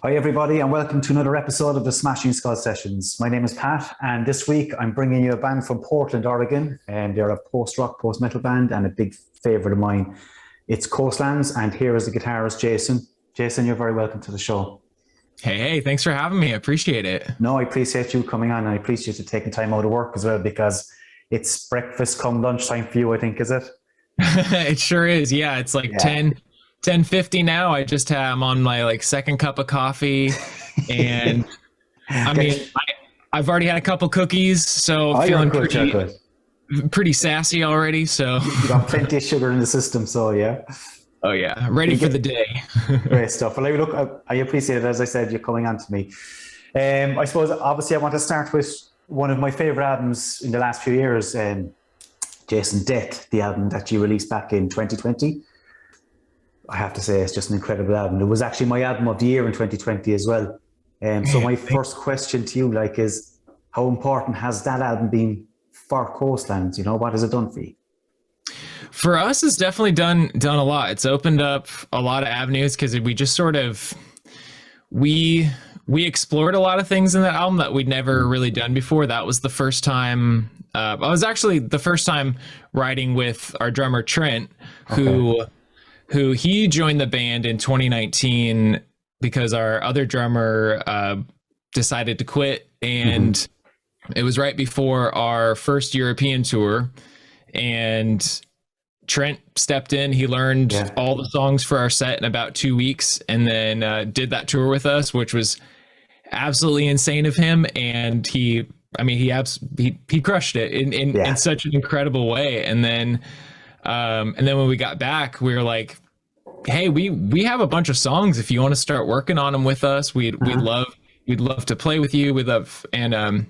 Hi, everybody, and welcome to another episode of the Smashing Skull Sessions. My name is Pat, and this week I'm bringing you a band from Portland, Oregon, and they're a post-rock, post-metal band, and a big favourite of mine. It's COASTLANDS, and here is the guitarist, Jason. Jason, you're very welcome to the show. Hey, thanks for having me. I appreciate it. No, I appreciate you coming on, and I appreciate you taking time out of work as well, because it's breakfast come lunchtime for you, I think, is it? It sure is. Yeah, it's like 10:50 now. I'm on my second cup of coffee, and I've already had a couple cookies, so feeling pretty sassy already. So you got plenty of sugar in the system, so yeah. Oh yeah, ready for the day. Great stuff. Well, look, I appreciate it. As I said, you're coming on to me. I suppose, obviously, I want to start with one of my favorite albums in the last few years, Jason Death, the album that you released back in 2020. I have to say, it's just an incredible album. It was actually my album of the year in 2020 as well. So my first question to you, is how important has that album been for Coastlands? You know, what has it done for you? For us, it's definitely done a lot. It's opened up a lot of avenues because we just sort of we explored a lot of things in that album that we'd never really done before. That was the first time. I was actually the first time writing with our drummer Trent, who he joined the band in 2019 because our other drummer decided to quit, and it was right before our first European tour, and Trent stepped in. He learned all the songs for our set in about 2 weeks, and then did that tour with us, which was absolutely insane of him. And he crushed it in such an incredible way. And then when we got back, we were like, hey, we have a bunch of songs. If you want to start working on them with us, we'd love to play with you. And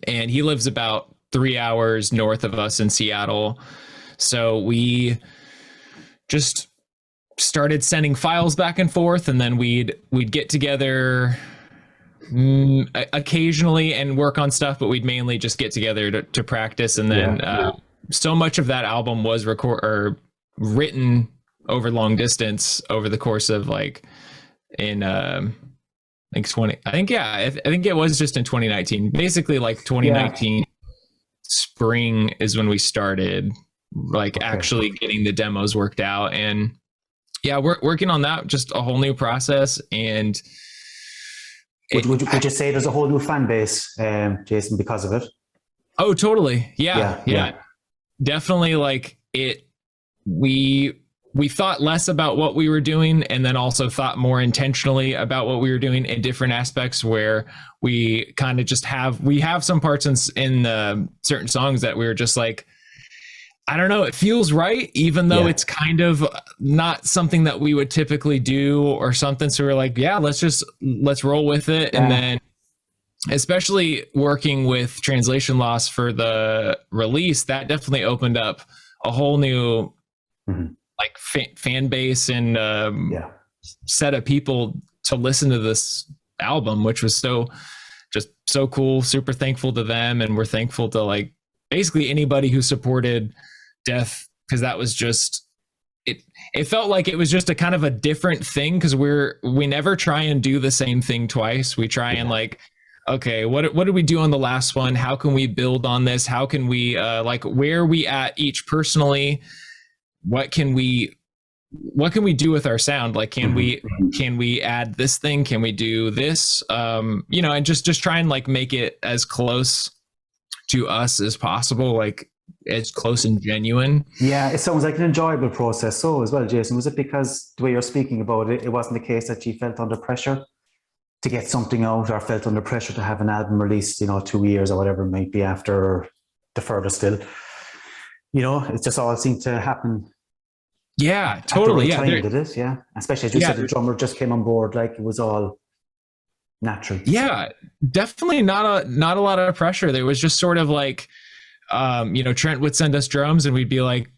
he lives about 3 hours north of us in Seattle. So we just started sending files back and forth, and then we'd get together occasionally and work on stuff, but we'd mainly just get together to practice. And then so much of that album was written over long distance over the course of I think it was just in 2019. Basically 2019 spring is when we started actually getting the demos worked out. And we're working on that, just a whole new process. And would you say there's a whole new fan base, Jason, because of it? Oh, totally. Yeah. Definitely. We thought less about what we were doing, and then also thought more intentionally about what we were doing in different aspects, where we kind of just have some parts in certain songs that we were just like, I don't know, it feels right, even though it's kind of not something that we would typically do or something. So we're like, let's roll with it. And then especially working with Translation Loss for the release, that definitely opened up a whole new fan base and set of people to listen to this album, which was so cool. Super thankful to them, and we're thankful to basically anybody who supported Death, because that was just it felt like it was just a kind of a different thing, because we never try and do the same thing twice. We try and okay, what did we do on the last one? How can we build on this? How can we where are we at each personally? What can we do with our sound? Can we add this thing? Can we do this? And just try and make it as close to us as possible, as close and genuine. Yeah, it sounds like an enjoyable process. So as well, Jason, was it because the way you're speaking about it, it wasn't the case that you felt under pressure to get something out, or felt under pressure to have an album released, 2 years or whatever it might be after the further still? It just all seemed to happen. Yeah, totally. Time, did it? Yeah. Especially as you said, the drummer just came on board, it was all natural. Yeah, definitely not a lot of pressure. There was just sort of Trent would send us drums, and we'd be like,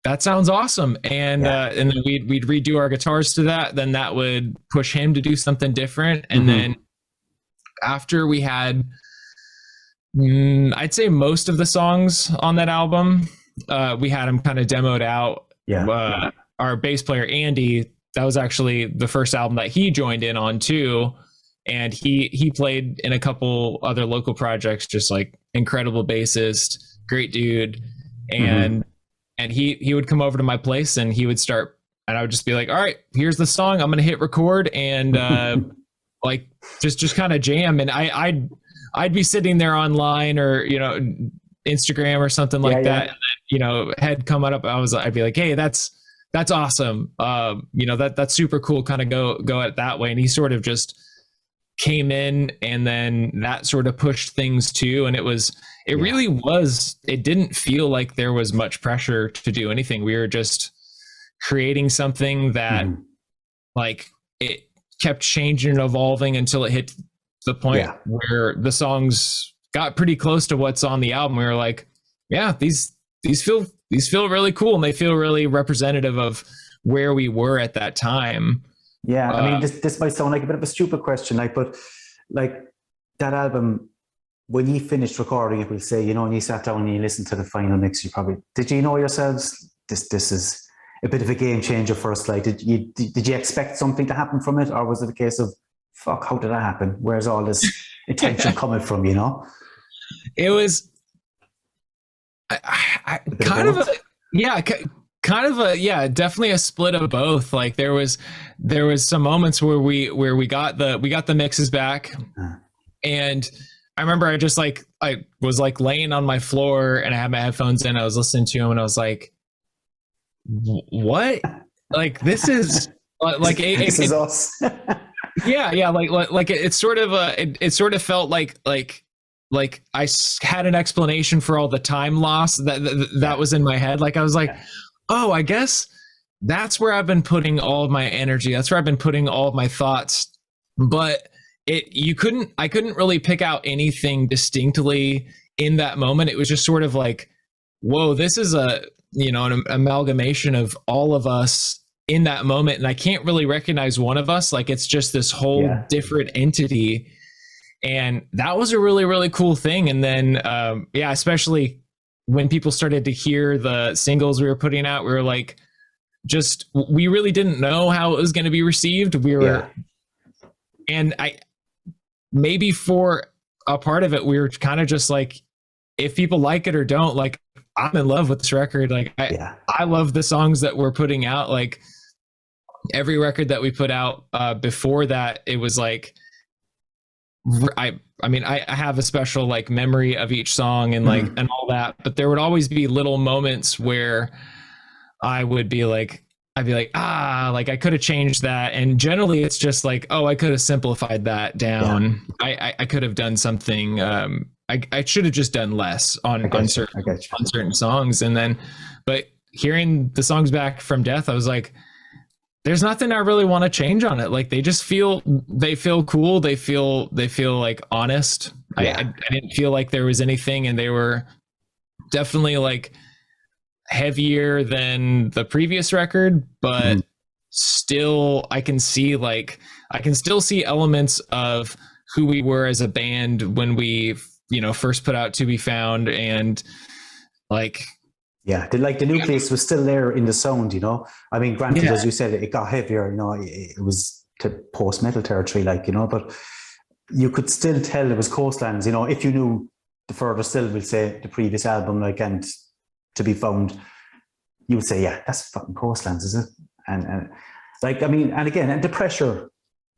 that sounds awesome. And then we'd redo our guitars to that. Then that would push him to do something different. And then after we had, I'd say most of the songs on that album, we had them kind of demoed out. Our bass player, Andy, that was actually the first album that he joined in on too. And he played in a couple other local projects, just like incredible bassist, great dude. And he would come over to my place and he would start, and I would just be like, all right, here's the song. I'm gonna hit record and like just kind of jam. And I'd be sitting there online or, you know, Instagram or something like that. And then, you know, had come up, I'd be like, hey, that's awesome. You know, that's super cool. Kind of go at it that way. And he sort of just came in, and then that sort of pushed things too. And it really was, it didn't feel like there was much pressure to do anything. We were just creating something that like it kept changing and evolving until it hit the point where the songs got pretty close to what's on the album. We were like, yeah, these feel really cool, and they feel really representative of where we were at that time. Yeah, I mean, this might sound like a bit of a stupid question, like, but like that album, when you finished recording it, we'll say, you know, and you sat down and you listened to the final mix, did you know yourselves, this is a bit of a game changer for us? Like, did you expect something to happen from it, or was it a case of, fuck, how did that happen? Where's all this attention coming from, you know? It was kind of definitely a split of both. Like there was some moments where we got the mixes back, and I remember I was like laying on my floor and I had my headphones in, I was listening to him, and I was like, what? Like this is like this is us. like it sort of felt like I had an explanation for all the time loss that was in my head. Like I was like, oh, I guess that's where I've been putting all of my energy. That's where I've been putting all of my thoughts. But I couldn't really pick out anything distinctly in that moment. It was just sort of like, whoa, this is an amalgamation of all of us in that moment. And I can't really recognize one of us. Like it's just this whole different entity. And that was a really, really cool thing. And then, especially when people started to hear the singles we were putting out, we were like, we really didn't know how it was going to be received. And maybe for a part of it, we were kind of just like, if people like it or don't, like, I'm in love with this record. Like, I love the songs that we're putting out. Like every record that we put out before that, it was like, I have a special like memory of each song and like and all that, but there would always be little moments where I'd be like, like I could have changed that. And generally it's just like, oh, I could have simplified that down. I could have done something. I should have just done less on certain songs. And then, but hearing the songs back from Death, I was like, there's nothing I really want to change on it. Like they feel cool. They feel like honest. I didn't feel like there was anything, and they were definitely like heavier than the previous record, but still I can still see elements of who we were as a band when we, first put out To Be Found, and like, the nucleus was still there in the sound, I mean, granted, as you said, it got heavier, it was to post-metal territory, but you could still tell it was Coastlands, if you knew the further still, we'll say, the previous album, and To Be Found, you would say, that's fucking Coastlands, is it? And again, the pressure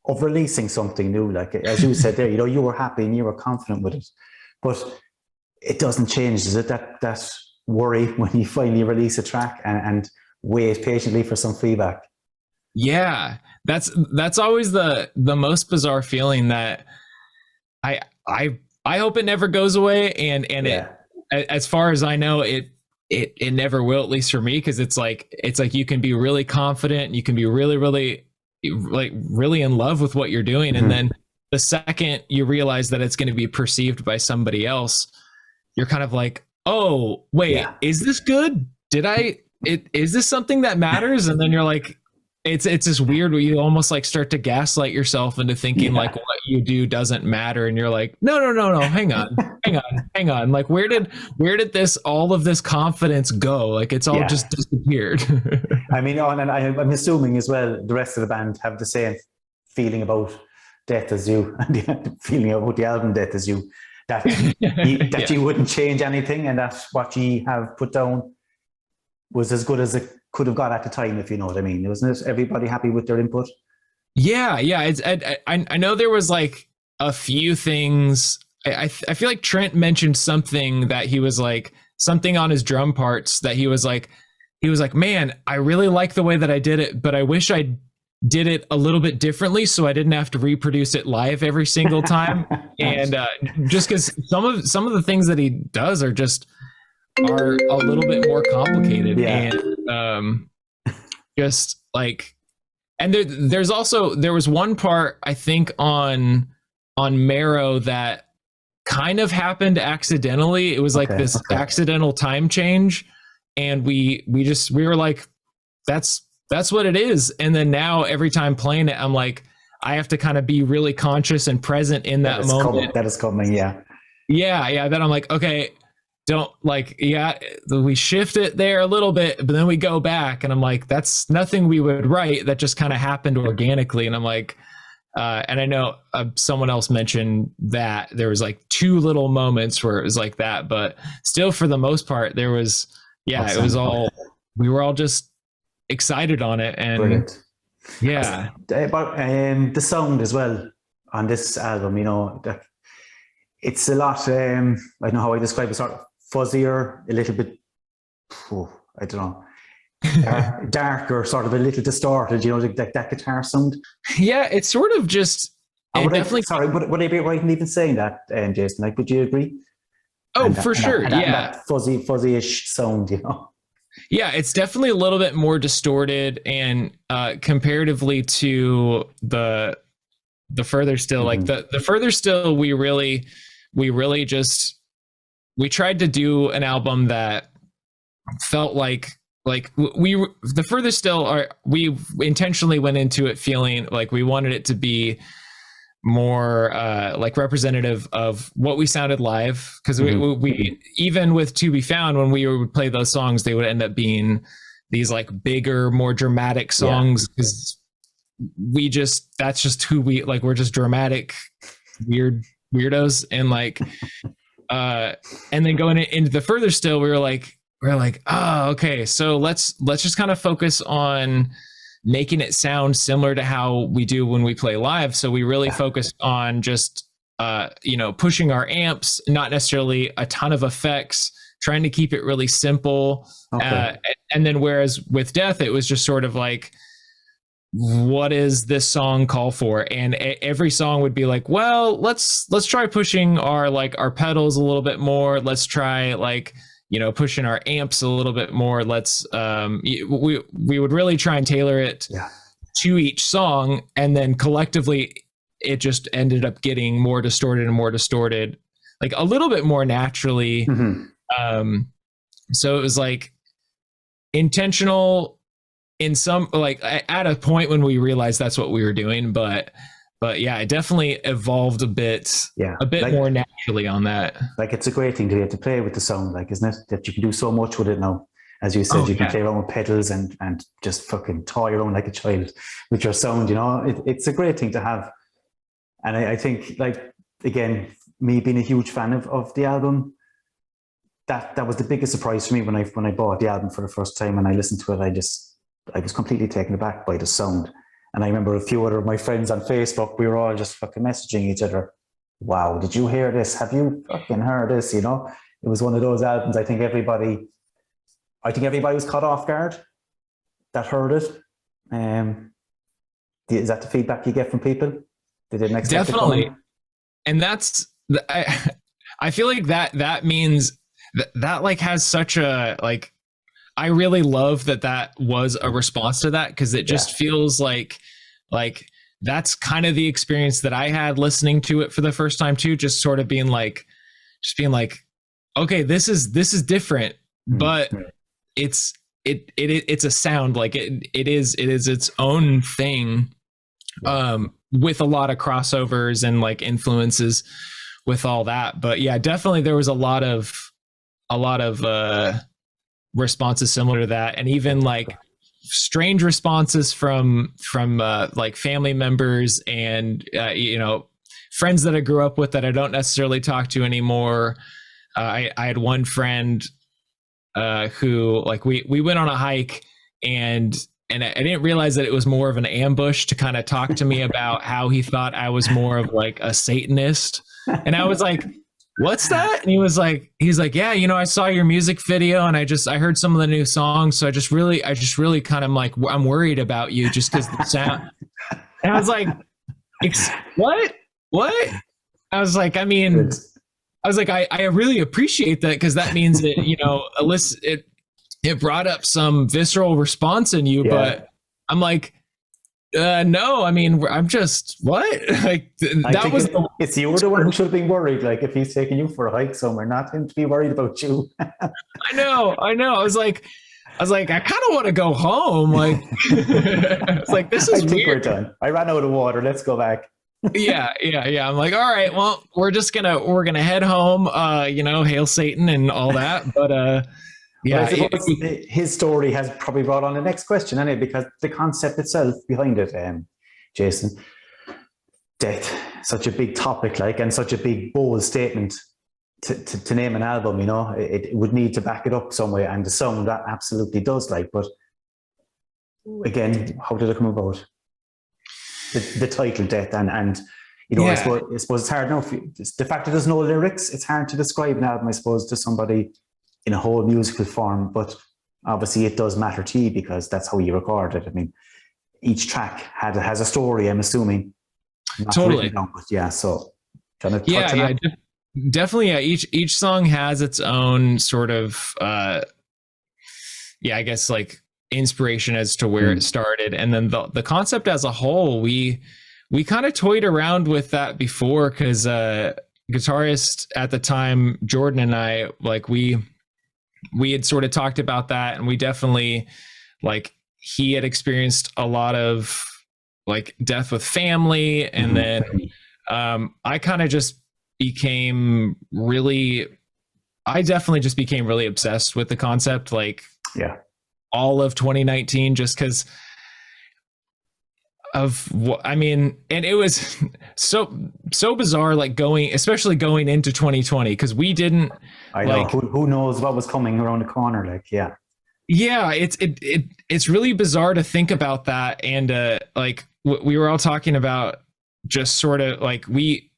of releasing something new, as you said there, you were happy and you were confident with it, but it doesn't change, is it? That worry when you finally release a track and wait patiently for some feedback. Yeah, that's always the most bizarre feeling that I hope it never goes away, and it, as far as I know, it never will, at least for me, because it's like you can be really confident, you can be really, really really in love with what you're doing, and then the second you realize that it's going to be perceived by somebody else, you're kind of like, oh, wait, is this good? Is this something that matters? And then you're like, it's this weird where you almost like start to gaslight yourself into thinking like what you do doesn't matter, and you're like, no, hang on, like where did this all of this confidence go? Like it's all just disappeared. I mean, and I'm assuming as well the rest of the band have the same feeling about death as you, and the feeling about the album Death as you, that you wouldn't change anything, and that what you have put down was as good as it could have got at the time, if you know what I mean. Wasn't it everybody happy with their input? Yeah. It's I know there was like a few things. I feel like Trent mentioned something that he was like, something on his drum parts that he was like, man, I really like the way that I did it, but I wish I did it a little bit differently so I didn't have to reproduce it live every single time. And just because some of the things that he does are a little bit more complicated, and just like, and there was one part I think on Marrow that kind of happened accidentally. It was like this accidental time change, and we were like, that's what it is. And then now every time playing it, I'm like, I have to kind of be really conscious and present in that moment. That is coming, yeah. Then I'm like, okay, don't like, we shift it there a little bit, but then we go back, and I'm like, that's nothing we would write. That just kind of happened organically. And I'm like, and I know someone else mentioned that there was like 2 little moments where it was like that, but still for the most part, there was, it was all, we were all just excited on it. And brilliant. About the sound as well on this album, you know, it's a lot, I don't know how I describe it, sort of fuzzier, a little bit, I don't know, darker, sort of a little distorted, you know, like that guitar sound. Yeah, it's sort of just, would I be right in even saying that, Jason? Like, would you agree? For sure. That fuzzy-ish sound, you know. Yeah, it's definitely a little bit more distorted, and comparatively to the Further Still, like the Further Still, we tried to do an album that felt like the Further Still we intentionally went into it feeling like we wanted it to be more like representative of what we sounded live, because we even with To Be Found, when we would play those songs, they would end up being these like bigger, more dramatic songs, because that's just who we like. We're just dramatic weirdos, and like and then going into the Further Still, we're like, oh, okay, so let's just kind of focus on making it sound similar to how we do when we play live. So we really focused on just, pushing our amps, not necessarily a ton of effects, trying to keep it really simple. And then whereas with Death, it was just sort of like, what is this song call for? And every song would be like, well, let's try pushing our pedals a little bit more. Let's try pushing our amps a little bit more. Let's we would really try and tailor it to each song, and then collectively it just ended up getting more distorted, like a little bit more naturally. So it was like intentional in some, like at a point when we realized that's what we were doing, but yeah, it definitely evolved a bit more naturally on that. Like, it's a great thing to be able to play with the sound, like, isn't it? That you can do so much with it now. As you said, you can play around with pedals and just fucking toy around like a child with your sound, you know? It's a great thing to have. And I think, like, again, me being a huge fan of the album, that was the biggest surprise for me when I bought the album for the first time and I listened to it. I was completely taken aback by the sound. And I remember a few other of my friends on Facebook, we were all just fucking messaging each other. Wow, did you hear this? Have you fucking heard this? You know, it was one of those albums. I think everybody was caught off guard that heard it. Is that the feedback you get from people? They didn't expect definitely. It and that's, I feel like that means that like has such a, like, I really love that was a response to that, because it just feels like that's kind of the experience that I had listening to it for the first time too, just sort of being like, okay, this is different, but it's it's a sound, like it is its own thing, with a lot of crossovers and like influences with all that. But yeah, definitely there was a lot of responses similar to that, and even like strange responses from like family members and friends that I grew up with that I don't necessarily talk to anymore. I had one friend who, like, we went on a hike, and I didn't realize that it was more of an ambush to kind of talk to me about how he thought I was more of like a Satanist. And I was like, what's that? And he's like, yeah, I saw your music video and I heard some of the new songs. So I just really kind of like, I'm worried about you just because the sound. And I was like, what? I was like, I mean, I really appreciate that, because that means that, it brought up some visceral response in you, but I'm like, no, I mean, I'm just, what? Like, that was it's you the one who should have been worried. Like, if he's taking you for a hike somewhere, not him to be worried about you. I know. I was like, I kind of want to go home. Like, it's like, this is weird. We're done. I ran out of water. Let's go back. Yeah. I'm like, all right, well, we're gonna head home. Hail Satan and all that. But yeah, his story has probably brought on the next question, anyway, because the concept itself behind it, Jason, death, such a big topic, like, and such a big bold statement to name an album. It would need to back it up some way, and the song that absolutely does. Like, but again, how did it come about? The title, death, and I suppose it's hard enough. The fact that there's no lyrics, it's hard to describe an album, I suppose, to somebody in a whole musical form, but obviously it does matter to you because that's how you record it. I mean, each track has a story, I'm assuming. Totally. Down, but yeah, so definitely. Yeah, each song has its own sort of I guess like inspiration as to where it started, and then the concept as a whole, we kind of toyed around with that before, because guitarist at the time, Jordan, and I, like, we had sort of talked about that, and we definitely, like, he had experienced a lot of like death with family, and then I kind of just became really obsessed with the concept, like, all of 2019, just because of what I mean. And it was so bizarre, like, especially going into 2020, because we didn't, I know, like, who knows what was coming around the corner, like, it's really bizarre to think about that. And like, we were all talking about, just sort of like, we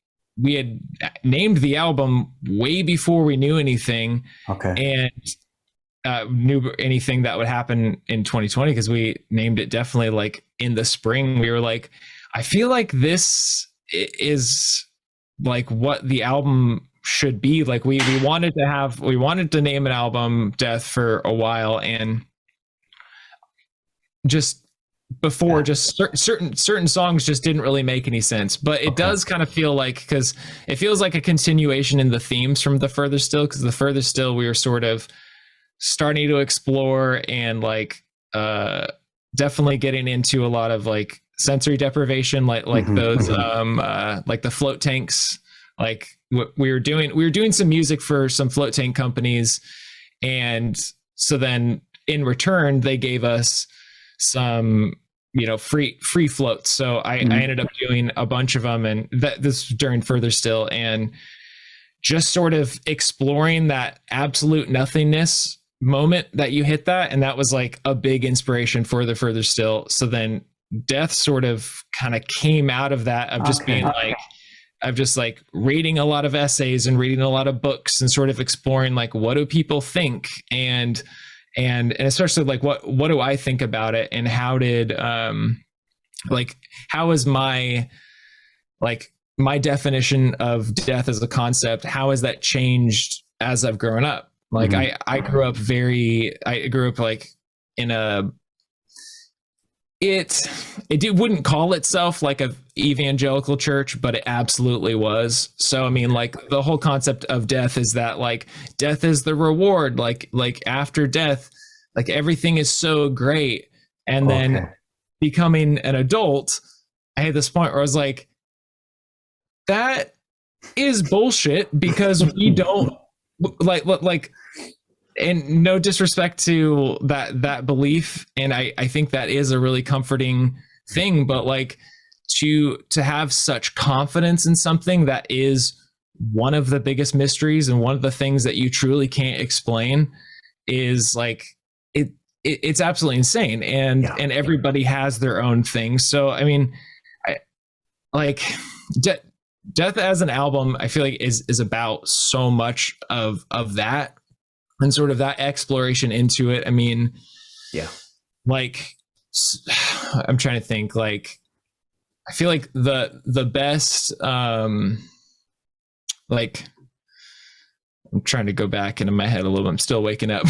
had named the album way before we knew anything, and knew anything that would happen in 2020, because we named it definitely like in the spring. We were like, I feel like this is like what the album should be. Like, we wanted to name an album Death for a while, and just before, just certain songs just didn't really make any sense. But it does kind of feel like, because it feels like a continuation in the themes from The Further Still, because The Further Still, we were sort of starting to explore and like definitely getting into a lot of like sensory deprivation, like those like the float tanks. Like, we were doing some music for some float tank companies, and so then in return they gave us some free floats. So I ended up doing a bunch of them, and this during Further Still, and just sort of exploring that absolute nothingness moment that you hit that. And that was like a big inspiration for The Further Still. So then Death sort of kind of came out of that, of just being like, of just like reading a lot of essays and reading a lot of books and sort of exploring like, what do people think? And especially like, what do I think about it? And how did, like, how is my definition of death as a concept, how has that changed as I've grown up? Like, I grew up like in a, it wouldn't call itself like a evangelical church, but it absolutely was. So, I mean, like, the whole concept of death is that like death is the reward, like after death, like everything is so great. And Okay. then becoming an adult, I had this point where I was like, that is bullshit, because we don't like, and no disrespect to that belief, and I think that is a really comforting thing, but like to have such confidence in something that is one of the biggest mysteries and one of the things that you truly can't explain is like it's absolutely insane. And and everybody has their own thing. So I mean, I like Death as an album, I feel like is about so much of that and sort of that exploration into it. I mean, like I'm trying to think, like I feel like the best like I'm trying to go back into my head a little bit. I'm still waking up.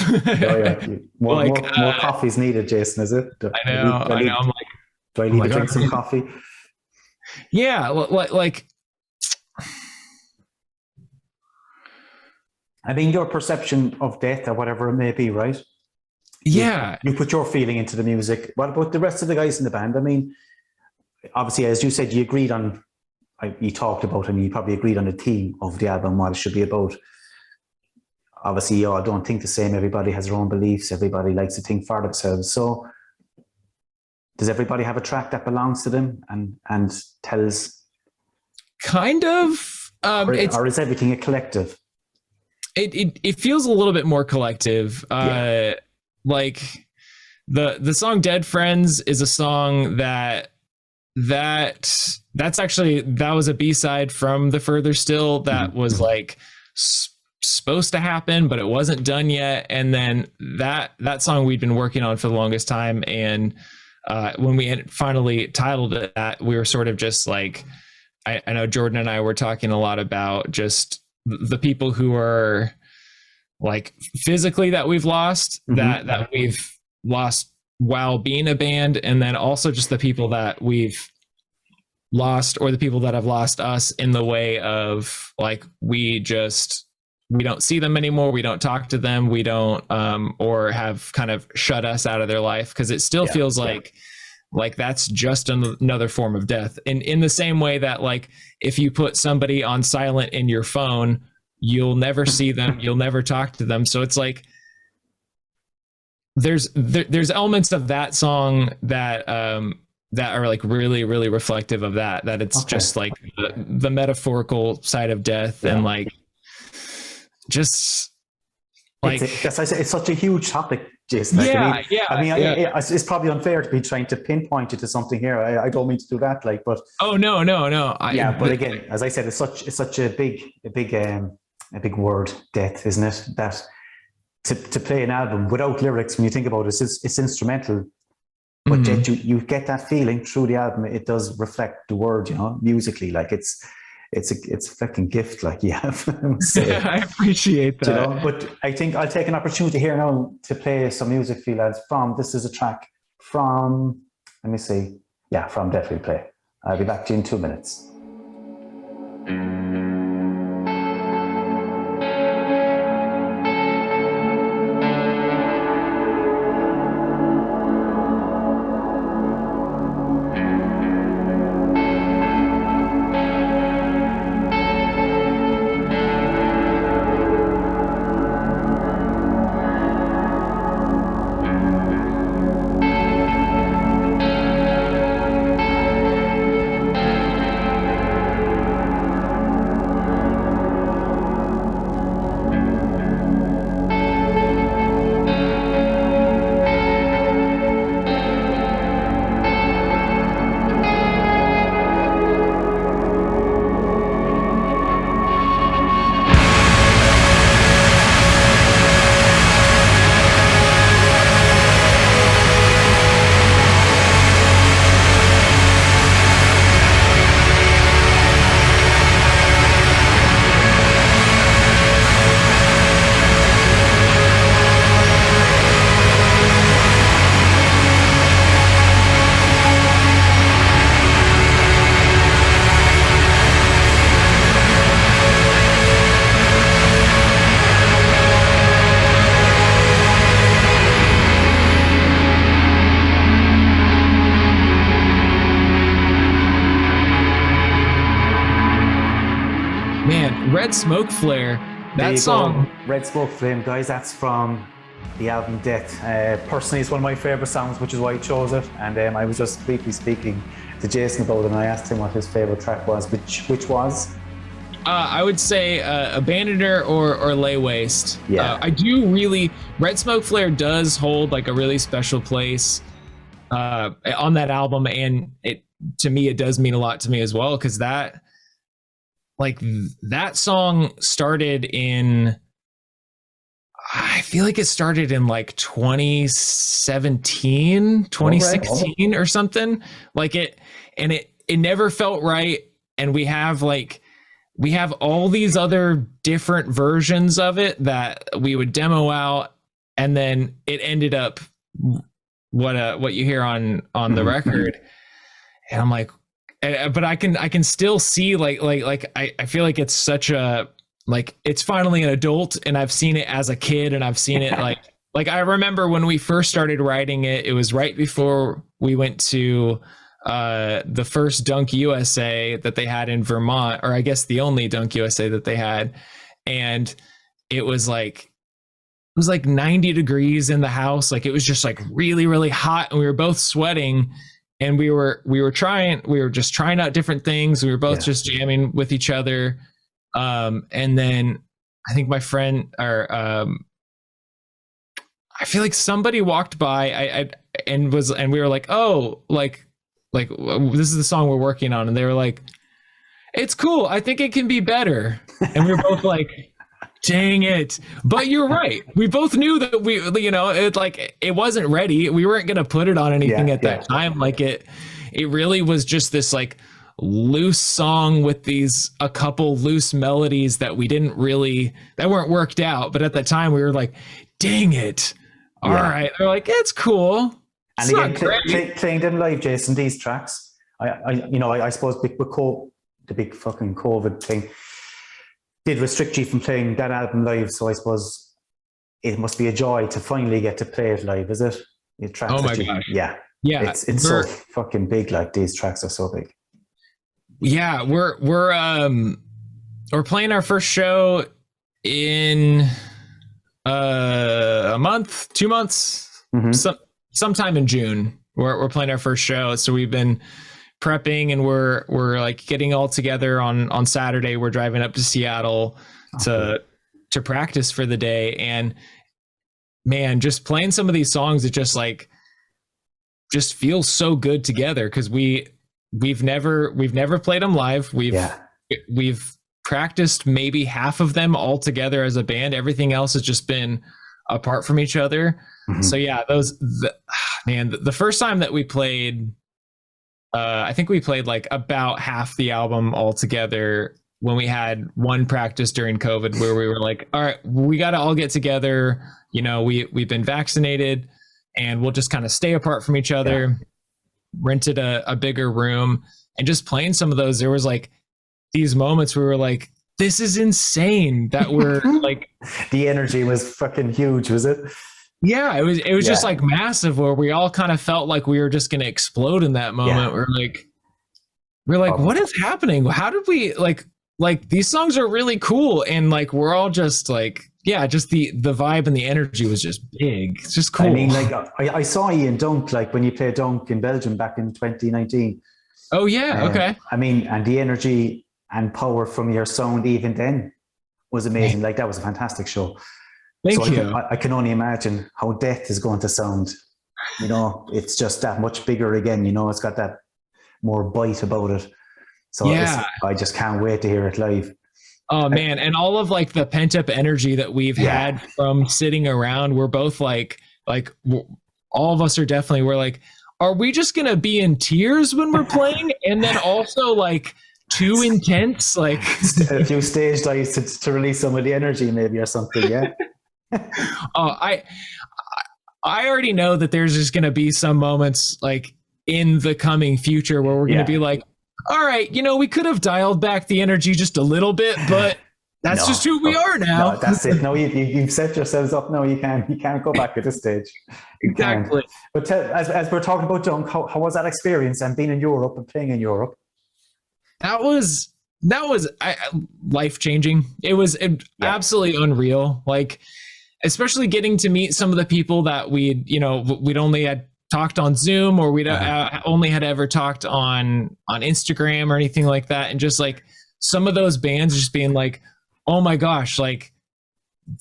More coffee's needed, Jason, is it? I know. I'm like, do I need to drink some coffee? Yeah, like I mean, your perception of death or whatever it may be, right? Yeah. You put your feeling into the music. What about the rest of the guys in the band? I mean, obviously, as you said, you agreed on, you talked about, and you probably agreed on the theme of the album, what it should be about. Obviously, you all don't think the same. Everybody has their own beliefs. Everybody likes to think for themselves. So does everybody have a track that belongs to them and tells? Kind of. Or is everything a collective? It feels a little bit more collective. Like the song Dead Friends is a song that's actually, that was a B-side from The Further Still that was like supposed to happen, but it wasn't done yet. And then that song we'd been working on for the longest time. And when we had finally titled it that, we were sort of just like, I know Jordan and I were talking a lot about just the people who are like physically that we've lost, that we've lost while being a band, and then also just the people that we've lost, or the people that have lost us in the way of like we don't see them anymore, we don't talk to them, we don't or have kind of shut us out of their life, because it still feels like that's just another form of death. And in the same way that like if you put somebody on silent in your phone, you'll never see them, you'll never talk to them. So it's like there's elements of that song that are like really, really reflective of that it's just like the metaphorical side of death. And like just like it's such a huge topic, Jason. It's probably unfair to be trying to pinpoint it to something here. I don't mean to do that, like, but no. But again, as I said, it's such a big word, death, isn't it? That to play an album without lyrics, when you think about it, it's instrumental. But yet you get that feeling through the album. It does reflect the word, musically. Like it's a fucking gift, like you have. I appreciate that. But I think I'll take an opportunity here now to play some music for you lads. This is a track from, let me see. Yeah, from Death Will Play. I'll be back to you in 2 minutes. Red Smoke Flare. There That you song. go. Red Smoke Flame, guys. That's from the album Death. Personally, it's one of my favorite songs, which is why I chose it. And I was just briefly speaking to Jason about it, and I asked him what his favorite track was, which was. I would say Abandoner or Lay Waste. Yeah. I do really. Red Smoke Flare does hold like a really special place on that album, and it to me it does mean a lot to me as well, because that song started in. I feel like it started in like 2017, 2016 or something. Like it never felt right. And we have all these other different versions of it that we would demo out, and then it ended up what you hear on the record. And I'm like, but I can still see I feel like it's such a, like, it's finally an adult, and I've seen it as a kid, and I've seen it like I remember when we first started writing it, it was right before we went to the first Dunk USA that they had in Vermont, or I guess the only Dunk USA that they had. And it was like 90 degrees in the house. Like it was just like really, really hot, and we were both sweating, and we were just trying out different things. We were both just jamming with each other. And then I think my friend, I feel like somebody walked by, and we were like, oh, like this is the song we're working on. And they were like, it's cool. I think it can be better. And we were both like, dang it. But you're right. We both knew that it wasn't ready. We weren't going to put it on anything at that time. Like it really was just this like loose song with a couple loose melodies that weren't worked out. But at the time we were like, dang it. All right. They're like, it's cool. And again, playing them live, Jason, these tracks, I suppose with the big fucking COVID thing did restrict you from playing that album live. So I suppose it must be a joy to finally get to play it live, is it? Oh my gosh. Yeah. Yeah. It's so fucking big. Like these tracks are so big. Yeah. We're playing our first show in a month, 2 months, sometime in June. We're playing our first show. So we've been prepping, and we're like getting all together on Saturday. We're driving up to Seattle to practice for the day. And man, just playing some of these songs, it just feels so good together, because we've never played them live. We've practiced maybe half of them all together as a band. Everything else has just been apart from each other. So yeah, the first time that we played, I think we played like about half the album all together when we had one practice during COVID, where we were like, all right, we got to all get together. We've been vaccinated, and we'll just kind of stay apart from each other. Rented a bigger room, and just playing some of those. There was like these moments where we were like, this is insane that we're like, the energy was fucking huge, was it? Yeah, it was just like massive, where we all kind of felt like we were just going to explode in that moment. We're like, what is happening? How did we like these songs are really cool, and like we're all just like, just the vibe and the energy was just big. It's just cool. I mean, like I saw you in Dunk, like when you played Dunk in Belgium back in 2019. Oh yeah, okay. I mean, and the energy and power from your sound even then was amazing. Like that was a fantastic show. Thank you. I can only imagine how Death is going to sound. It's just that much bigger again. It's got that more bite about it. So I just can't wait to hear it live. Oh man, and all of like the pent up energy that we've had from sitting around, we're both like all of us are definitely, we're like, are we just gonna be in tears when we're playing, and then also like too intense, like a few stage dives to release some of the energy, maybe, or something? Yeah. I already know that there's just gonna be some moments like in the coming future where we're gonna be like, all right, we could have dialed back the energy just a little bit, but that's just who we are now. No, that's it. No, you've set yourselves up. No, you can't go back at this stage. Exactly. But as we're talking about Dunk, how was that experience and being in Europe and playing in Europe? That was that was life changing. It was absolutely unreal. Like, especially getting to meet some of the people that we'd only had talked on Zoom, or we'd only had ever talked on Instagram or anything like that. And just like some of those bands just being like, oh my gosh, like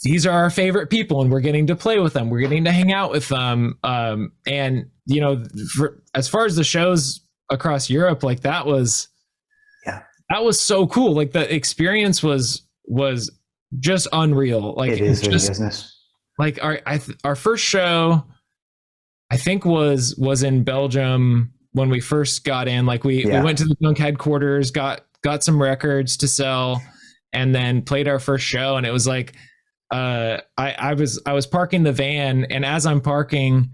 these are our favorite people and we're getting to play with them. We're getting to hang out with them. And as far as the shows across Europe, like that was so cool. Like the experience was just unreal. Like it is really, isn't it? Like our first show, I think was in Belgium when we first got in. Like we went to the Dunk headquarters, got some records to sell, and then played our first show. And it was like, I was parking the van, and as I'm parking,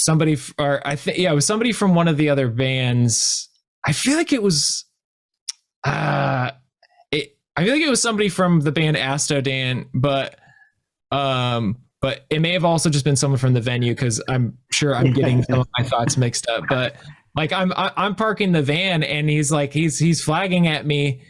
it was somebody from one of the other bands. I feel like it was, I feel like it was somebody from the band Astodan, but it may have also just been someone from the venue, because I'm sure I'm getting some of my thoughts mixed up. But like I'm parking the van, and he's like he's flagging at me,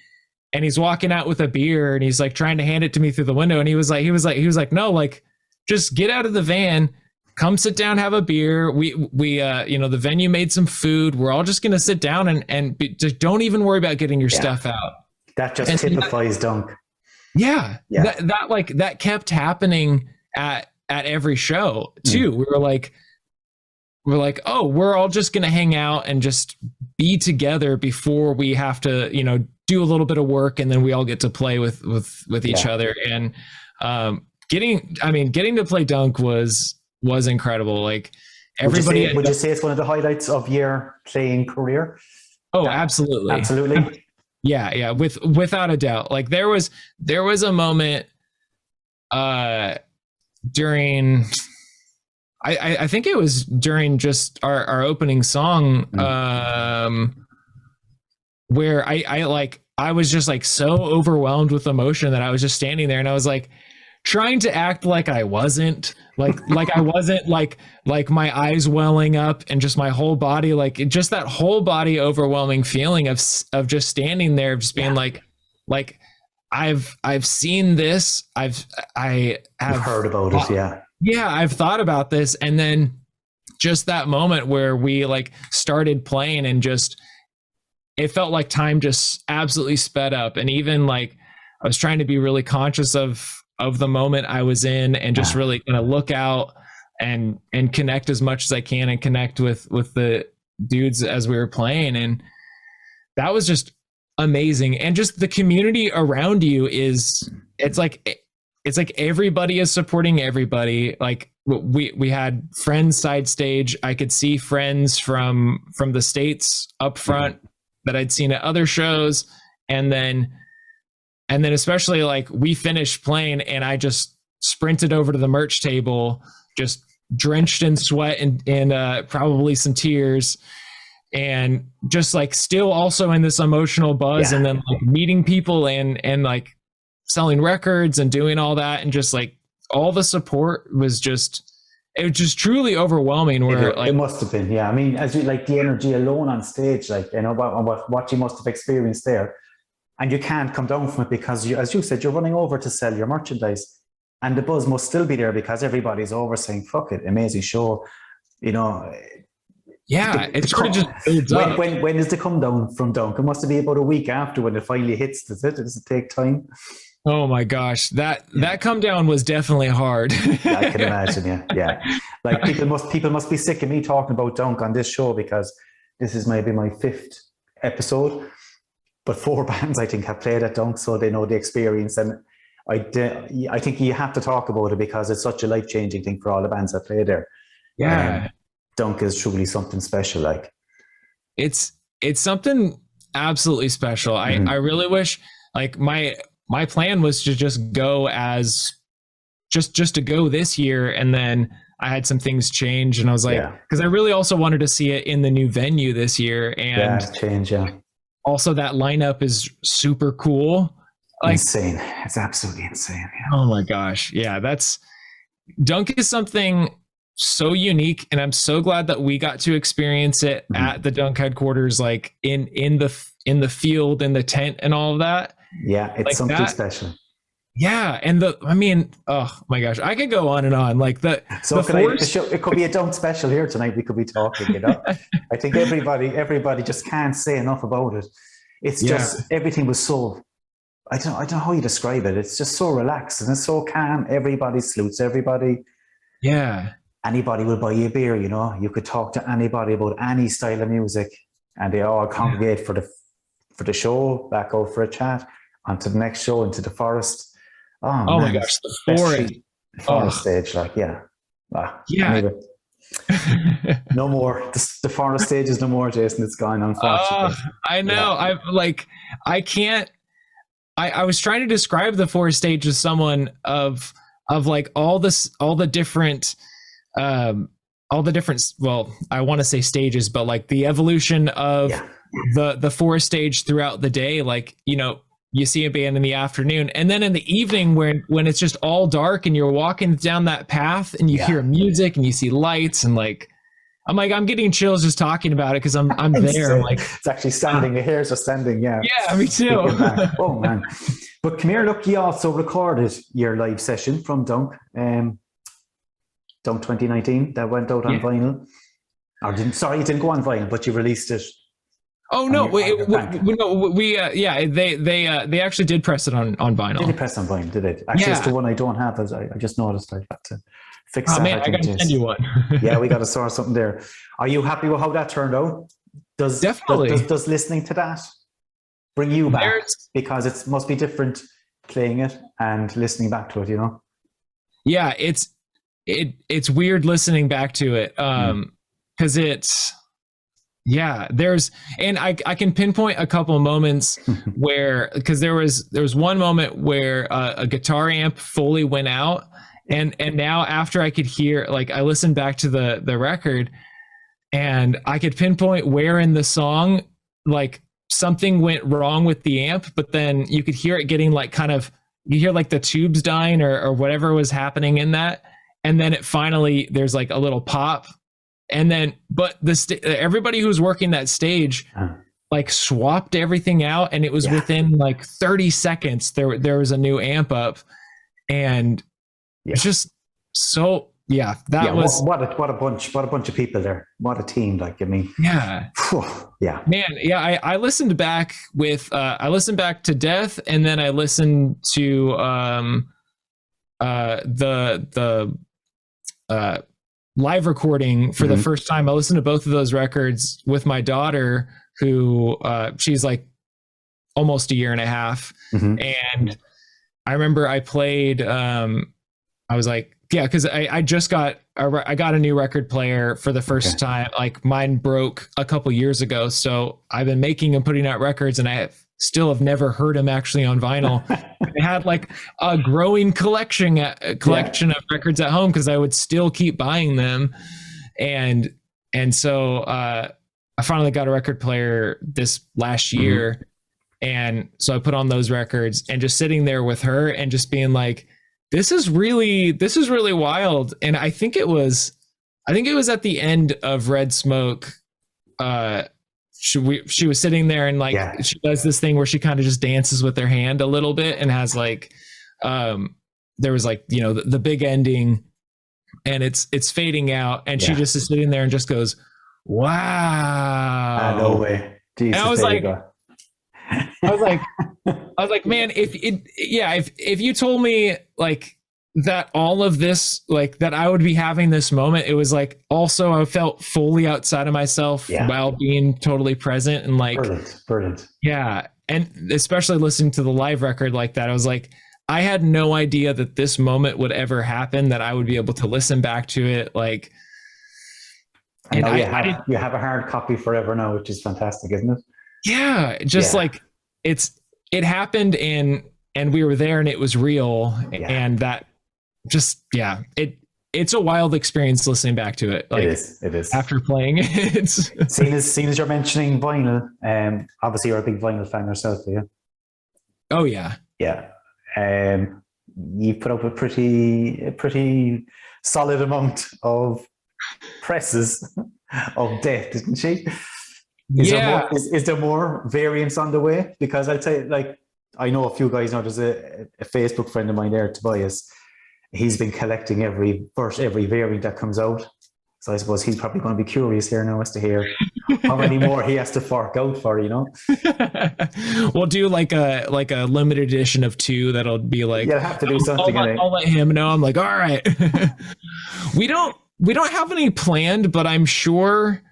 and he's walking out with a beer, and he's like trying to hand it to me through the window, and he was like no, like just get out of the van, come sit down, have a beer. We the venue made some food. We're all just gonna sit down and just don't even worry about getting your stuff out. That just typifies Dunk. Yeah. That kept happening at every show too. We were like, oh, we're all just gonna hang out and just be together before we have to, do a little bit of work, and then we all get to play with each other. And getting to play Dunk was incredible. Like everybody, would you say it's one of the highlights of your playing career? Oh, absolutely. Yeah, without a doubt. Like there was a moment during, I think it was during just our opening song, where I was just like so overwhelmed with emotion that I was just standing there, and I was like trying to act like I wasn't like I wasn't like my eyes welling up, and just my whole body, like just that whole body overwhelming feeling of just standing there, just being like I've seen this, I have heard about it. Yeah, I've thought about this. And then just that moment where we like started playing, and just it felt like time just absolutely sped up. And even like I was trying to be really conscious of the moment I was in, and just really kind of look out and connect as much as I can, and connect with the dudes as we were playing. And that was just amazing. And just the community around you it's like everybody is supporting everybody. Like we had friends side stage. I could see friends from the States up front that I'd seen at other shows. And then especially like we finished playing, and I just sprinted over to the merch table, just drenched in sweat and probably some tears, and just like still also in this emotional buzz. And then like meeting people and like selling records and doing all that, and just like all the support was just truly overwhelming. Where it must have been, I mean, as you like the energy alone on stage, like what you must have experienced there. And you can't come down from it, because as you said, you're running over to sell your merchandise, and the buzz must still be there because everybody's over saying, fuck it, amazing show, it sort of just builds up. When does it come down from Dunk? It must be about a week after, when it finally hits. Does it take time? Oh my gosh, that come down was definitely hard. I can imagine. Like people must be sick of me talking about Dunk on this show, because this is maybe my 5th episode, but 4 bands I think have played at Dunk, so they know the experience. And I think you have to talk about it, because it's such a life-changing thing for all the bands that play there. Dunk is truly something special. Like it's something absolutely special. I really wish, like my plan was to just go just to go this year, and then I had some things change, and I was like, because I really also wanted to see it in the new venue this year, and change. Also that lineup is super cool. Like, insane. It's absolutely insane. Oh my gosh. Yeah, Dunk is something so unique, and I'm so glad that we got to experience it at the Dunk headquarters, like in the field, in the tent, and all of that. Yeah, it's like something that, special. Yeah, and I mean, oh my gosh, I could go on and on. Like So the show, it could be a Dunk special here tonight. We could be talking, you know. I think everybody just can't say enough about it. It's just everything was so. I don't know how you describe it. It's just so relaxed and it's so calm. Everybody salutes everybody. Yeah. Anybody will buy you a beer, you know. You could talk to anybody about any style of music, and they all congregate for the show, back out for a chat, onto the next show, into the forest. Oh my gosh, the forest stage, like yeah. Anyway. No more. The forest stage is no more, Jason. It's gone, unfortunately. I know. Yeah. I can't. I was trying to describe the forest stage as someone of like all the different. Well, I want to say stages, but like the evolution of the forest stage throughout the day. Like, you know, you see a band in the afternoon, and then in the evening when it's just all dark and you're walking down that path and you hear music and you see lights, and like I'm getting chills just talking about it because I'm there. Like, it's actually standing. The hairs are standing. Yeah. Yeah, me too. Oh man! But come here. Look, you also recorded your live session from Dunk, Dunk 2019 that went out on vinyl. Or it didn't go on vinyl, but you released it. Oh no! They actually did press it on vinyl. Did they press on vinyl? Did it? Actually, it's the one I don't have. I just noticed. I had to fix that. Oh man, I got to send you one. Yeah, we got to sort something there. Are you happy with how that turned out? Definitely. Does listening to that bring you back? Because it must be different playing it and listening back to it. You know. Yeah, it's weird listening back to it because it's. Yeah, I can pinpoint a couple of moments where, because there was one moment where a guitar amp fully went out, and now after I could hear, like, I listened back to the record and I could pinpoint where in the song like something went wrong with the amp, but then you could hear it getting like kind of, you hear like the tubes dying or whatever was happening in that, and then it finally, there's like a little pop. And then, but everybody who was working that stage, like swapped everything out, and it was within like 30 seconds there was a new amp up, and it's just so that was what a bunch of people there, what a team, like, I mean, I listened back to Death, and then I listened to the live recording for the first time. I listened to both of those records with my daughter, who she's like almost a year and a half. And I remember I played, I was like, because I just got a new record player for the first time. Like, mine broke a couple years ago, so I've been making and putting out records, and I still have never heard them actually on vinyl. I had like a growing collection of records at home because I would still keep buying them, and so I finally got a record player this last year, and so I put on those records, and just sitting there with her and just being like, this is really wild. And I think it was at the end of Red Smoke. She was sitting there, and like she does this thing where she kind of just dances with her hand a little bit, and has like there was like, you know, the big ending, and it's fading out, and she just is sitting there and just goes, wow. No way. Jesus, and I was like, man, if you told me like that all of this, like that I would be having this moment, it was like, also I felt fully outside of myself while being totally present, and like brilliant. Yeah. And especially listening to the live record like that, I was like, I had no idea that this moment would ever happen, that I would be able to listen back to it. Like, and you have a hard copy forever now, which is fantastic, isn't it? Yeah. Just like it happened, and we were there, and it was real. And that just, it's a wild experience listening back to it. Like, it is after playing it. Seeing as you're mentioning vinyl, obviously you're a big vinyl fan yourself, yeah? Oh yeah. Yeah. You put up a pretty solid amount of presses of death, didn't she? Is there more variants on the way? Because I'd say, like, I know a few guys now. There's a Facebook friend of mine there, Tobias. He's been collecting every variant that comes out. So I suppose he's probably going to be curious here now as to hear how many more he has to fork out for, you know. We'll do like a limited edition of 2 that'll be like, you'll have to do something. I'll let him know. I'm like, all right. we don't have any planned, but I'm sure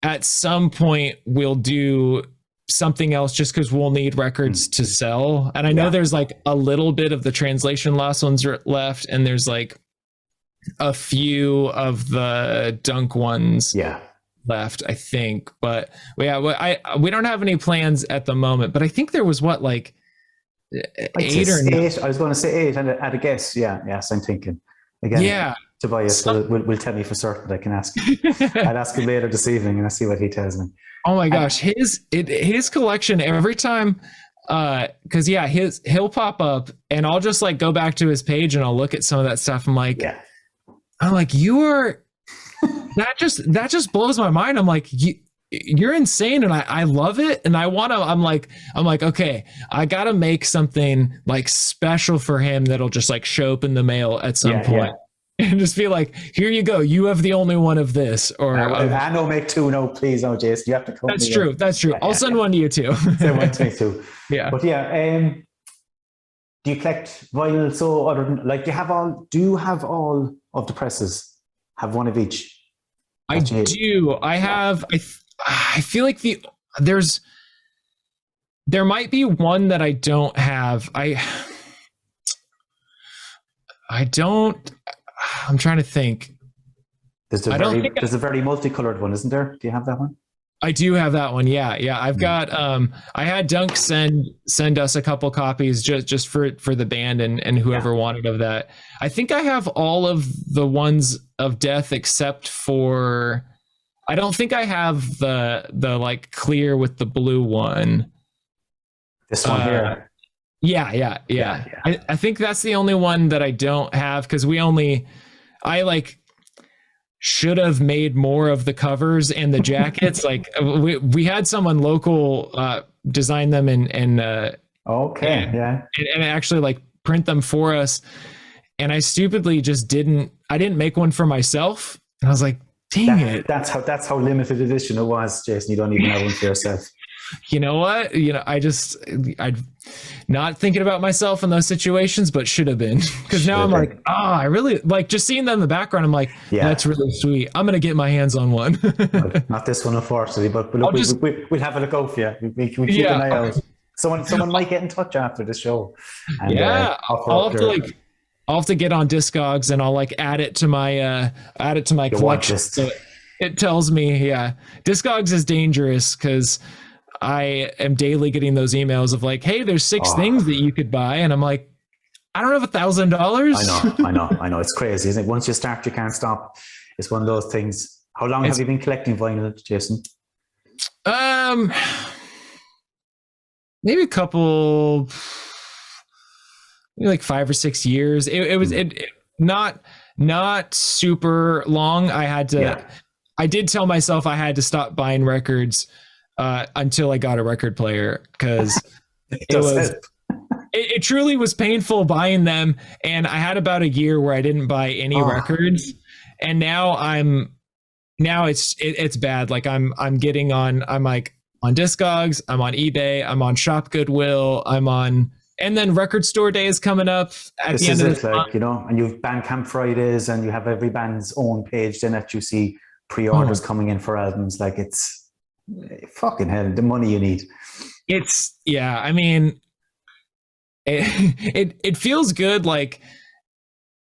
at some point we'll do something else just because we'll need records to sell. And I know there's like a little bit of the translation lost ones left, and there's like a few of the dunk ones left, I think. But we don't have any plans at the moment, but I think there was like 8 or 9. I was going to say 8 and at a guess. Yes, I'm thinking again. Tobias will tell me for certain. I can ask him. I'll ask him later this evening and I'll see what he tells me. Oh my gosh, his collection every time, because he'll pop up and I'll just like go back to his page and I'll look at some of that stuff. I'm like, you are that just blows my mind. I'm like, you're insane, and I love it, and I'm like, okay, I gotta make something like special for him that'll just like show up in the mail at some point. And just be like, here you go. You have the only one of this. Or I know, make 2. No, please, no, Jason. You have to come. That's true. That's true. I'll send one to you too. Send one to me too. Yeah. But do you collect vinyl? So other than like, do you have all of the presses? Have one of each? I do. I have. I feel like there might be one that I don't have. I don't. I'm trying to think. There's a very multicolored one, isn't there? Do you have that one? I do have that one. Yeah. I've got. I had Dunk send us a couple copies just for the band and whoever wanted of that. I think I have all of the ones of Death except for. I don't think I have the like clear with the blue one. This one here. Yeah. I think that's the only one that I don't have, because I like should have made more of the covers and the jackets. Like we had someone local design them and actually like print them for us. And I stupidly just didn't make one for myself. I was like, dang it. That's how limited edition it was, Jason. You don't even have one for yourself. You know what? I'm not thinking about myself in those situations, but should have been, because now I'm like, I really like just seeing them in the background. I'm like, that's really sweet. I'm going to get my hands on one. Not this one, unfortunately, but we'll have a look out for you. We keep an eye out. Someone might get in touch after the show. And, I'll have to get on Discogs and I'll like add it to my collection. So it tells me, Discogs is dangerous because I am daily getting those emails of like, hey, there's 6 things that you could buy. And I'm like, I don't have $1,000. I know. It's crazy, isn't it? Once you start, you can't stop. It's one of those things. How long have you been collecting vinyl, Jason? Maybe a couple, maybe like 5 or 6 years. It was not super long. I did tell myself I had to stop buying records until I got a record player, because it truly was painful buying them. And I had about a year where I didn't buy any records, and now it's bad. Like I'm like on Discogs, I'm on eBay, I'm on Shop Goodwill, and then Record Store Day is coming up at the end of the month. And you have Bandcamp Fridays, and you have every band's own page then that you see pre-orders coming in for albums. Like, it's fucking hell, the money you need. I mean, it feels good, like,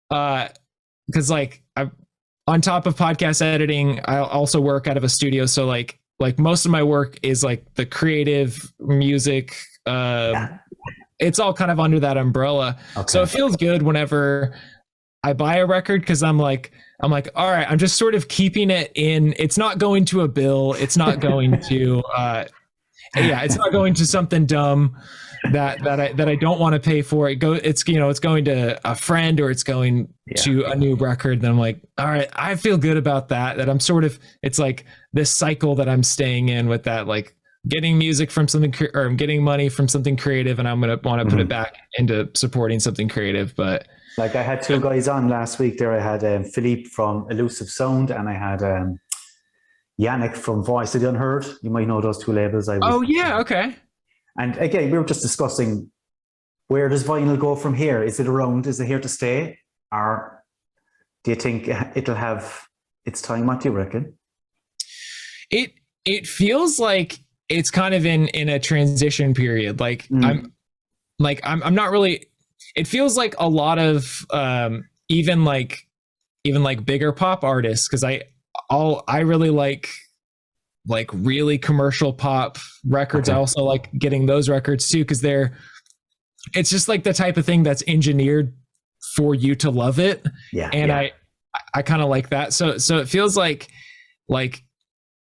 because like on top of podcast editing, I also work out of a studio. So like most of my work is like the creative music. It's all kind of under that umbrella. Okay. So it feels good whenever I buy a record, because I'm like, all right, I'm just sort of keeping it in. It's not going to a bill. It's not going to, Yeah, it's not going to something dumb that I don't want to pay for. It's going to a friend, or it's going to a new record. Then I'm like, all right, I feel good about that. That I'm sort of, it's like this cycle that I'm staying in with that, like getting music from something, or I'm getting money from something creative, and I'm going to want to put it back into supporting something creative. But like I had two guys on last week there. I had Philippe from Elusive Sound, and I had Yannick from Voice of the Unheard. You might know those two labels. Okay. And again, we were just discussing, where does vinyl go from here? Is it around? Is it here to stay? Or do you think it'll have its time? What do you reckon? It feels like it's kind of in a transition period. Like I'm not really, it feels like a lot of even like bigger pop artists, because I really like really commercial pop records. Okay. I also like getting those records too, because it's just like the type of thing that's engineered for you to love it. Yeah. And I kind of like that. So it feels like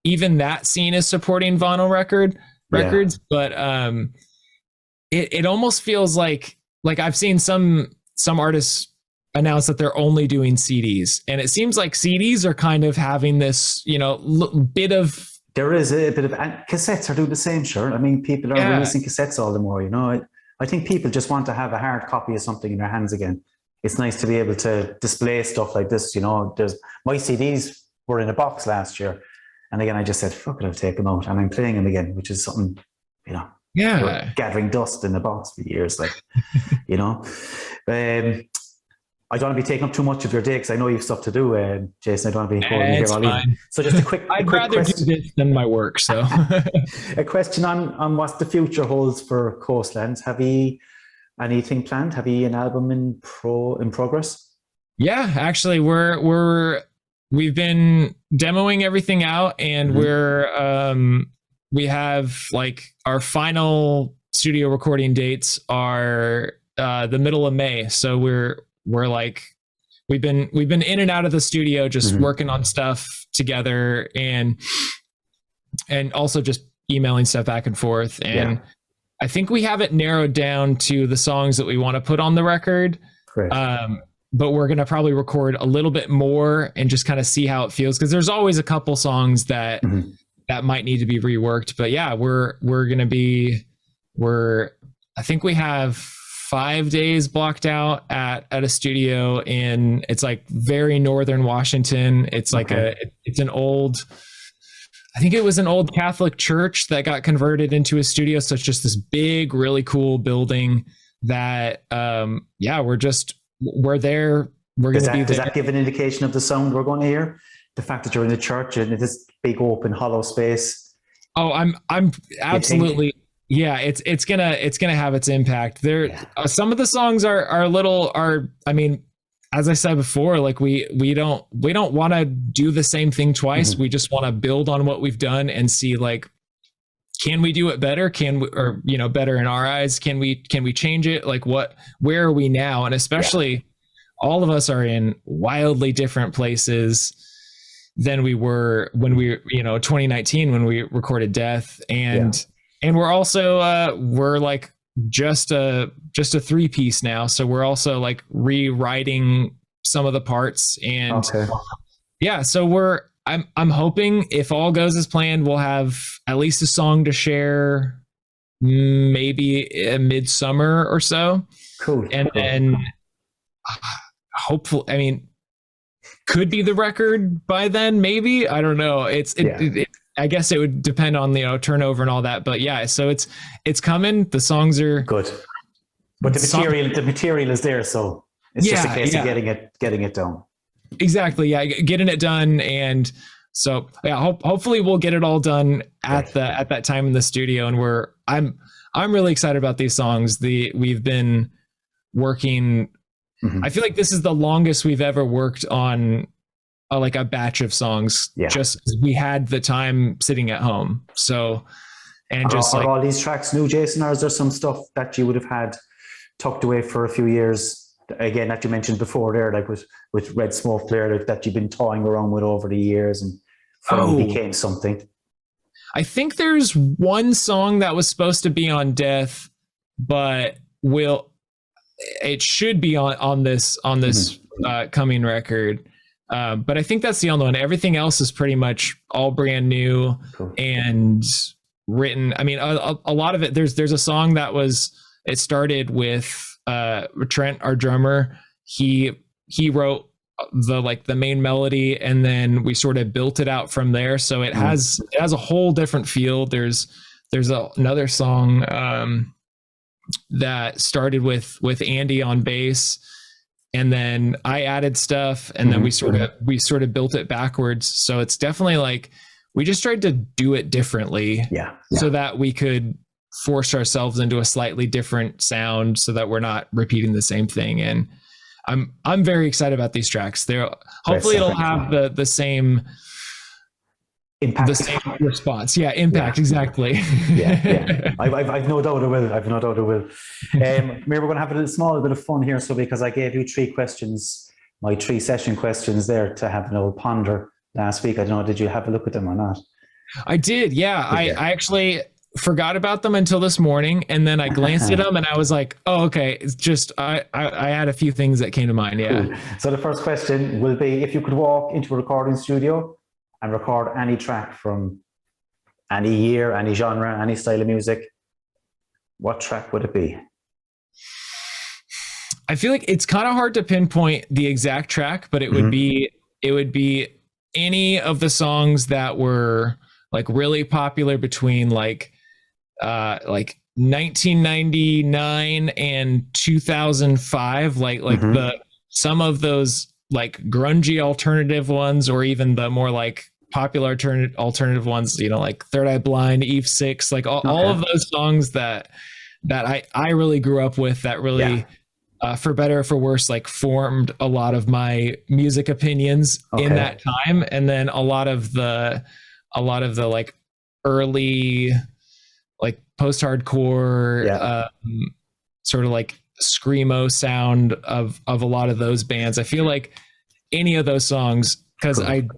even that scene is supporting vinyl records, but it almost feels like I've seen some artists announce that they're only doing CDs, and it seems like CDs are kind of having this, bit of. There is a bit of, and cassettes are doing the same, sure. I mean, people are releasing cassettes all the more, I think people just want to have a hard copy of something in their hands again. It's nice to be able to display stuff like this, my CDs were in a box last year. And again, I just said, fuck it, I'll take them out. And I'm playing them again, which is something, gathering dust in the box for years, I don't want to be taking up too much of your day, because I know you have stuff to do, Jason. I don't want to be holding you here all evening. So just a quick I'd rather do this than my work. So a question on what the future holds for Coastlands. Have you anything planned? Have you an album in progress? Yeah, actually we've been demoing everything out, and we have like our final studio recording dates are the middle of May. So we're like, we've been in and out of the studio, just working on stuff together, and also just emailing stuff back and forth. And I think we have it narrowed down to the songs that we want to put on the record. But we're going to probably record a little bit more and just kind of see how it feels, because there's always a couple songs that might need to be reworked. But yeah, I think we have 5 days blocked out at a studio it's like very northern Washington. It's like it's an old, I think it was an old Catholic church that got converted into a studio. So it's just this big, really cool building that, we're there. We're going to be there. Does that give an indication of the sound we're going to hear? The fact that you're in a church and this big open hollow space. Oh, I'm absolutely. Yeah, it's gonna have its impact. Some of the songs are I mean, as I said before, like we don't want to do the same thing twice. We just want to build on what we've done and see, like, can we do it better? Can we, or better in our eyes? Can we change it? Like, where are we now? And especially all of us are in wildly different places than we were when we 2019 when we recorded Death, and we're also we're like just a 3-piece now, so we're also like rewriting some of the parts, and so I'm hoping, if all goes as planned, we'll have at least a song to share maybe midsummer or so. Cool. And then hopefully, I mean, could be the record by then, maybe. I don't know. I guess it would depend on turnover and all that, but yeah, so it's coming. The songs are good, but the material is there, so it's just a case of getting it done. Exactly, yeah, getting it done, and so hopefully we'll get it all done at that time in the studio. And I'm really excited about these songs. We've been working. I feel like this is the longest we've ever worked on like a batch of songs, just because we had the time sitting at home. So, and are all these tracks new, Jason, or is there some stuff that you would have had tucked away for a few years? Again, that you mentioned before there, like with Red Smoke Flare, that you've been toying around with over the years and finally became something. I think there's one song that was supposed to be on Death, but it should be on this coming record. But I think that's the only one. Everything else is pretty much all brand new. Cool. And written. I mean, a lot of it. There's a song that it started with Trent, our drummer. He wrote the main melody, and then we sort of built it out from there. So it has a whole different feel. There's another song that started with Andy on bass, and then I added stuff, and then we sort of built it backwards. So it's definitely like we just tried to do it differently, so that we could force ourselves into a slightly different sound, so that we're not repeating the same thing. And I'm very excited about these tracks. Hopefully it'll have the same impact, the same response. Impact, exactly. I've no doubt it will. Maybe we're going to have a small bit of fun here. So because I gave you 3 questions, my 3 session questions there to have an old ponder last week. I don't know, did you have a look at them or not? I did. Yeah. I actually forgot about them until this morning, and then I glanced at them and I was like, oh, okay. It's just I had a few things that came to mind. Yeah. Cool. So the first question will be, if you could walk into a recording studio and record any track from any year, any genre, any style of music, what track would it be? I feel like it's kind of hard to pinpoint the exact track, but it would be any of the songs that were like really popular between like 1999 and 2005, like some of those like grungy alternative ones, or even the more like popular alternative ones, like Third Eye Blind, Eve 6, like all of those songs that I really grew up with, that really for better or for worse, like formed a lot of my music opinions in that time. And then a lot of the like early like post-hardcore sort of like screamo sound of a lot of those bands. I feel like any of those songs, because I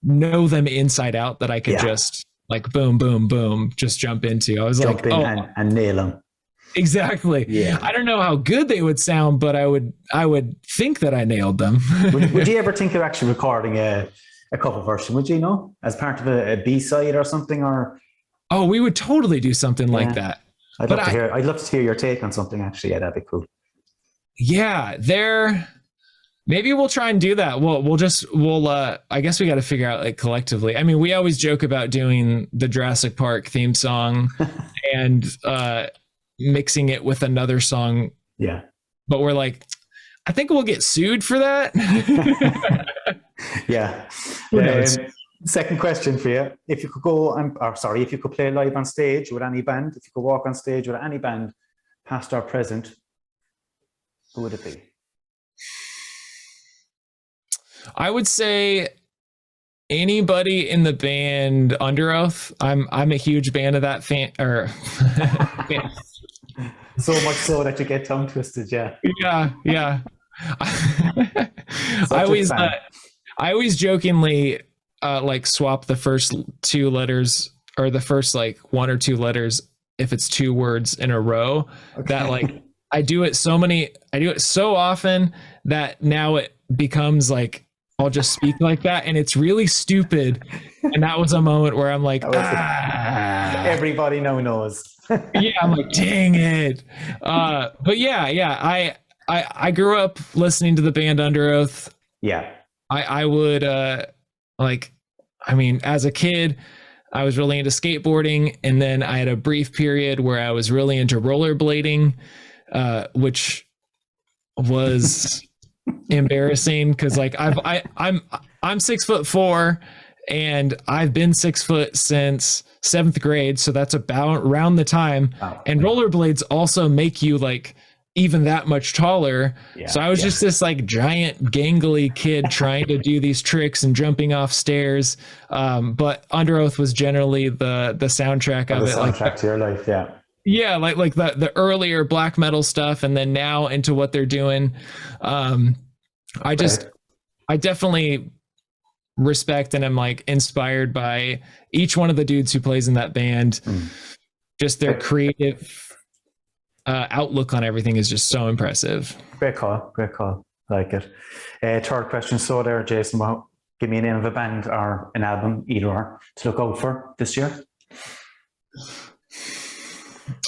know them inside out, that I could just like boom, boom, boom, just jump into. I was jump like, and nail them. Exactly. Yeah. I don't know how good they would sound, but I would think that I nailed them. would you ever think of actually recording a cover version? Would you as part of a B-side or something? Or we would totally do something like that. I'd love to hear your take on something, actually. Yeah, that'd be cool. Yeah, maybe we'll try and do that. I guess we got to figure out like collectively. I mean, we always joke about doing the Jurassic Park theme song and mixing it with another song. Yeah. But we're like, I think we'll get sued for that. Yeah. Second question for you. If you could if you could play live on stage with any band, if you could walk on stage with any band, past or present, who would it be? I would say anybody in the band Under Oath. I'm a huge fan of that fan. So much so that you get tongue twisted. Yeah. I always jokingly like swap the first 2 letters, or the first like 1 or 2 letters, if it's 2 words in a row. That like I do it so often that now it becomes like I'll just speak like that, and it's really stupid. And that was a moment where I'm like, everybody now knows. I'm like, dang it. But I grew up listening to the band Under Oath. Yeah. I would as a kid, I was really into skateboarding, and then I had a brief period where I was really into rollerblading, which was embarrassing because like I'm 6'4", and I've been 6 foot since 7th grade, so that's about around the time. Wow. And rollerblades also make you like even that much taller. So I was just this like giant gangly kid trying to do these tricks and jumping off stairs. But Under Oath was generally the soundtrack of it. Soundtrack to your life. Yeah. Yeah. Like the earlier black metal stuff, and then now into what they're doing. I definitely respect and I'm like inspired by each one of the dudes who plays in that band, just their creative outlook on everything is just so impressive. Great call. I like it. Third question. So there, Jason, give me a name of a band or an album, either or, to look out for this year.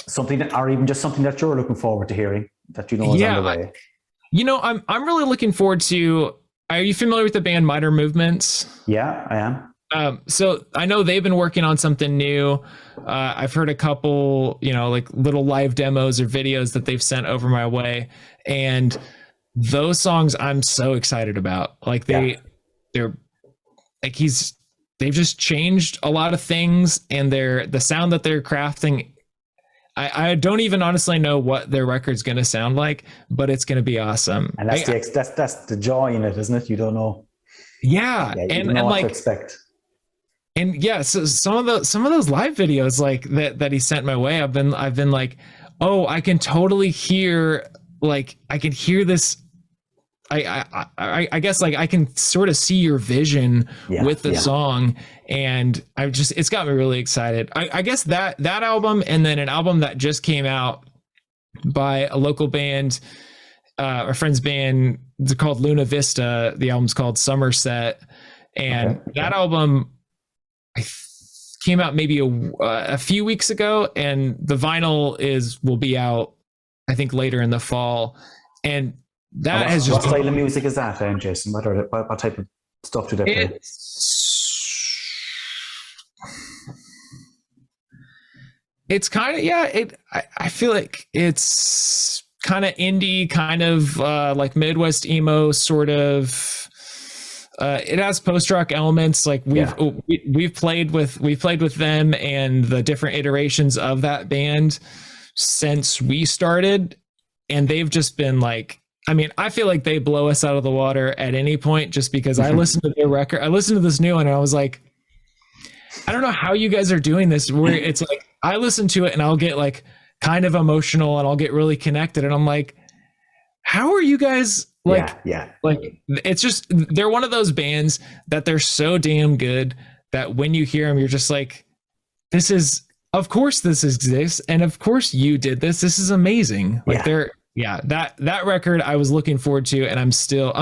Something that, or even just something that you're looking forward to hearing that you know is on the way. I'm really looking forward to. Are you familiar with the band Minor Movements? Yeah, I am. So I know they've been working on something new. I've heard a couple, like little live demos or videos that they've sent over my way, and those songs I'm so excited about. Like they're like they've just changed a lot of things, and the sound that they're crafting. I don't even honestly know what their record's going to sound like, but it's going to be awesome. And that's the joy in it, isn't it? You don't know. Yeah, you don't know what to expect. And yeah, so some of those live videos like that he sent my way, I've been like, oh, I can totally hear, like I can hear this. I guess like I can sort of see your vision with the song, and it's got me really excited. I guess that album, and then an album that just came out by a local band, our friend's band, it's called Luna Vista. The album's called Somerset, and that album came out maybe a few weeks ago, and the vinyl will be out I think later in the fall, and that has just. What style of music is that, Jason? What type of stuff do they play? It's kind of I feel like it's kind of indie, kind of like Midwest emo sort of. It has post-rock elements. Like we've played with them and the different iterations of that band since we started, and they've just been like. I mean, I feel like they blow us out of the water at any point just because I listened to their record. I listened to this new one and I was like, I don't know how you guys are doing this, where it's like, I listen to it and I'll get like kind of emotional and I'll get really connected. And I'm like, how are you guys like, like it's just, they're one of those bands that they're so damn good that when you hear them, you're just like, of course this exists. And of course you did this. This is amazing. Like that record I was looking forward to, and I'm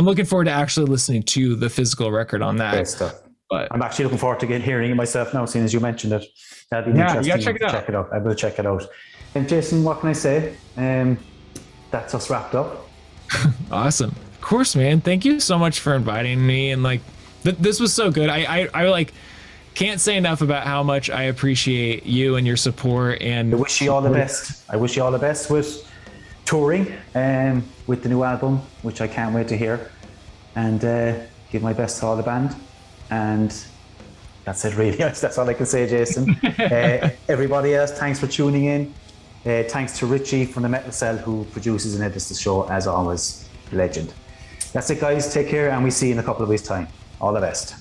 looking forward to actually listening to the physical record on that. Great stuff. But I'm actually looking forward to hearing it myself now, seeing as you mentioned it. That'd be interesting. You gotta check it out. I will check it out. And Jason, what can I say? That's us wrapped up. Awesome. Of course, man. Thank you so much for inviting me, and like this was so good. I like can't say enough about how much I appreciate you and your support. And I wish you all the best. I wish you all the best with touring with the new album, which I can't wait to hear, and give my best to all the band. And that's it, really. That's all I can say, Jason. Everybody else, thanks for tuning in. Thanks to Richie from the Metal Cell, who produces and edits the show, as always. Legend. That's it, guys. Take care, and we see you in a couple of weeks' time. All the best.